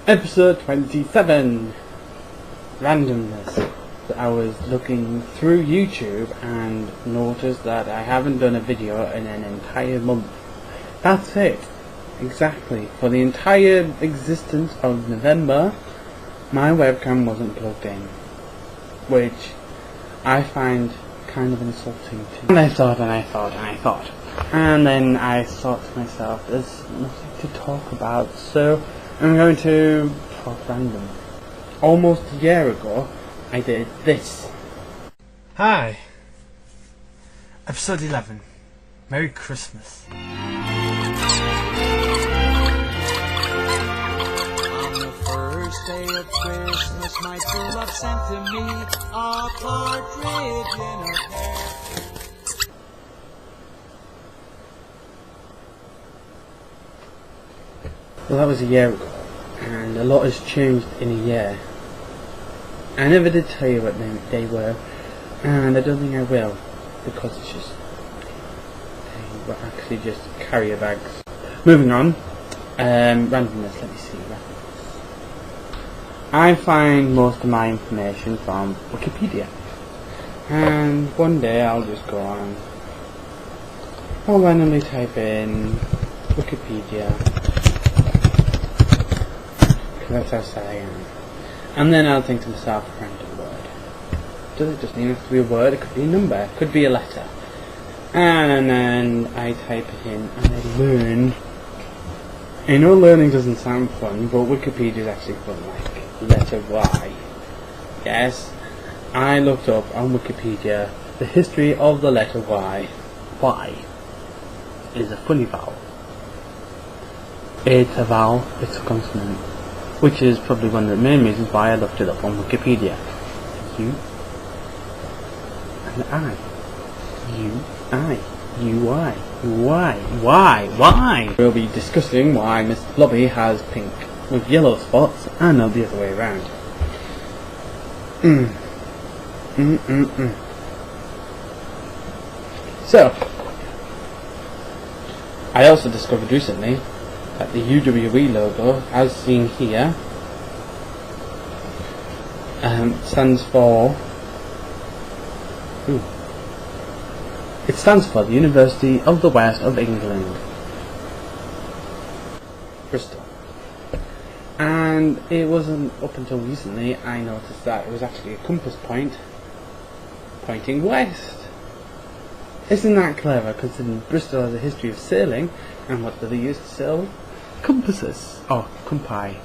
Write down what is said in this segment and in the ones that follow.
Episode 27, Randomness. So I was looking through YouTube and noticed that I haven't done a video in an entire month. That's it. Exactly. For the entire existence of November, my webcam wasn't plugged in. Which I find kind of insulting too. And I thought. And then I thought to myself, there's nothing to talk about, so I'm going to talk random. Almost a year ago, I did this. Hi. Episode 11. Merry Christmas. On the first day of Christmas, my true love sent to me a partridge in a pear. Well, that was a year ago, and a lot has changed in a year. I never did tell you what they were, and I don't think I will, because it's just, they were actually just carrier bags. Moving on, randomness, let me see, randomness. I find most of my information from Wikipedia, and one day I'll just go on, I'll randomly type in Wikipedia. That's how sad I am. And then I'll think to myself, a random word. Does it just need to be a word? It could be a number, it could be a letter. And then I type it in and I learn. I know learning doesn't sound fun, but Wikipedia is actually fun, like letter Y. Yes, I looked up on Wikipedia the history of the letter Y. Y is a funny vowel. It's a vowel, it's a consonant. Which is probably one of the main reasons why I looked it up on Wikipedia. U and I. U, I. U, I. Why? We'll be discussing why Mr. Blobby has pink with yellow spots and not the other way around. So, I also discovered recently that the UWE logo, as seen here, stands for it stands for the University of the West of England, Bristol. And it wasn't up until recently I noticed that it was actually a compass point pointing west. Isn't that clever, considering Bristol has a history of sailing, and what do they use to sail? Compasses. Oh, compasses.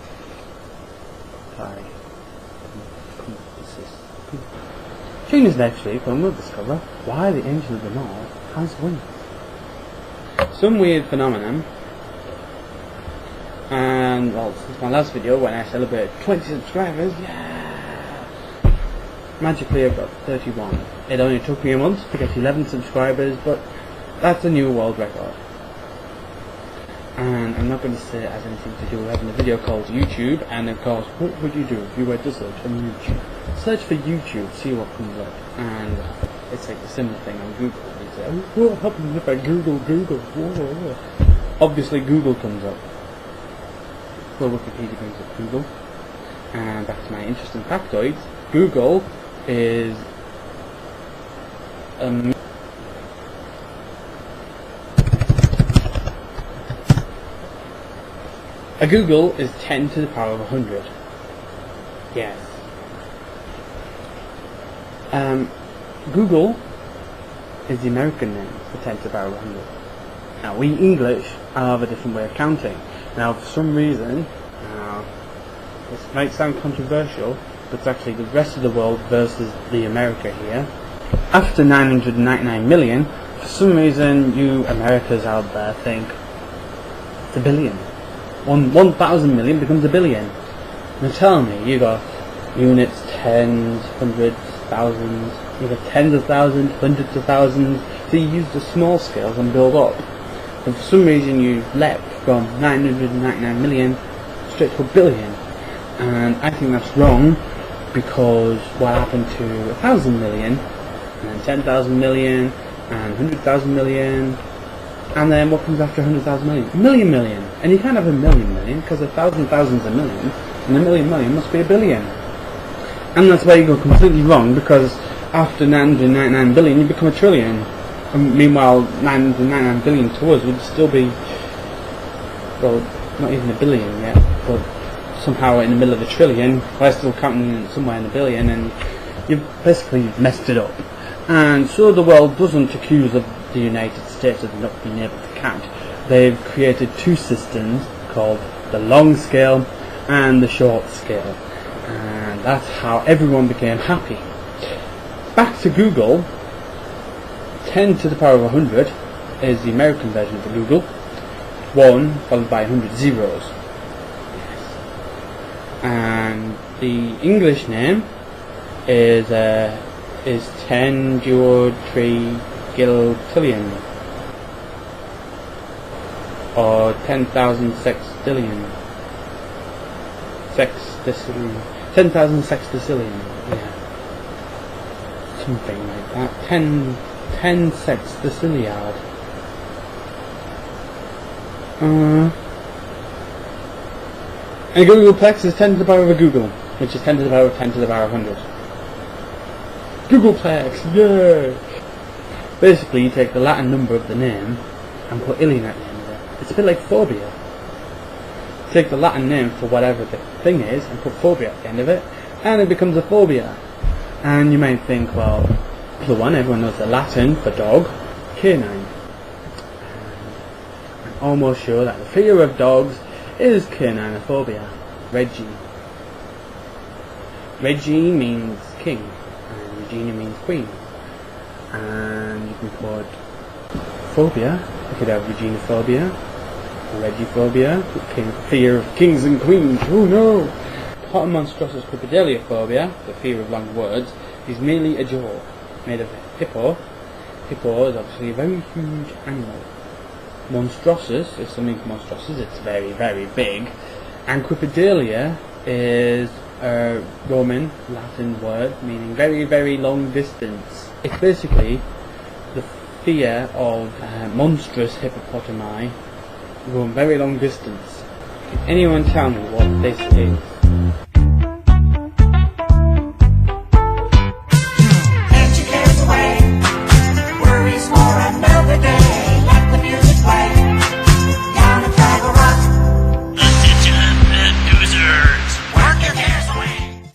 Tune us next week when we'll discover why the Angel of the North has wings. Some weird phenomenon. And, well, since my last video when I celebrated 20 subscribers, yeah! Magically I've got 31. It only took me a month to get 11 subscribers, but that's a new world record. And I'm not going to say it has anything to do with having a video called YouTube, and of course, what would you do if you were to search on YouTube? Search for YouTube, see what comes up, and it's like a similar thing on Google. You say, oh, what happens if I Google? Whoa. Obviously Google comes up. Well, Wikipedia brings up Google. And back to my interesting factoids, Google is a Google is 10 to the power of 100. Yes. Google is the American name for 10 to the power of 100. Now, we English have a different way of counting. Now, for some reason, this might sound controversial, but it's actually the rest of the world versus the America here. After 999 million, for some reason, you Americans out there think it's a billion. 1,000 million becomes a billion. Now tell me, you got units, tens, hundreds, thousands, you got tens of thousands, hundreds of thousands, so you use the small scales and build up. And for some reason you leapt from 999 million straight to a billion. And I think that's wrong, because what happened to 1,000 million, and then 10,000 million, and 100,000 million, and then what comes after 100,000 million? A million. And you can't have a million, because a thousand's a million, and a million must be a billion. And that's where you go completely wrong, because after 999 billion you become a trillion. And meanwhile 999 billion to us would still be, well, not even a billion yet, but somehow in the middle of a trillion. We're still counting somewhere in a billion, and you've basically messed it up. And so the world doesn't accuse of the United States of not being able to count. They've created two systems called the long scale and the short scale, and that's how everyone became happy. Back to Google, 10 to the power of 100 is the American version of the Google, 1 followed by 100 zeros. And the English name is 10 giltillion, or 10,000 sextillion. 10,000 sextillion, yeah. Something like that. 10 sextilliard. And Googleplex is 10 to the power of a Google, which is 10 to the power of 10 to the power of 100. Googleplex, yay! Basically, you take the Latin number of the name and put illion at the end of it. It's a bit like phobia. Take the Latin name for whatever the thing is and put phobia at the end of it, and it becomes a phobia. And you might think, well, the one everyone knows the Latin for dog, canine. I'm almost sure that the fear of dogs is caninophobia. Reggie. Reggie means king, and Regina means queen. And you can put phobia. You could have Reginophobia, Regiophobia, fear of kings and queens. Oh no! Potomonstrossus crocodiliophobia, the fear of long words, is merely a joke made of a hippo. Hippo is obviously a very huge animal. Monstrossus, if something's monstrossus, it's very, very big. And crocodilia is a Roman Latin word meaning very, very long distance. It's basically the fear of monstrous hippopotami going very long distance. Can anyone tell me what this is?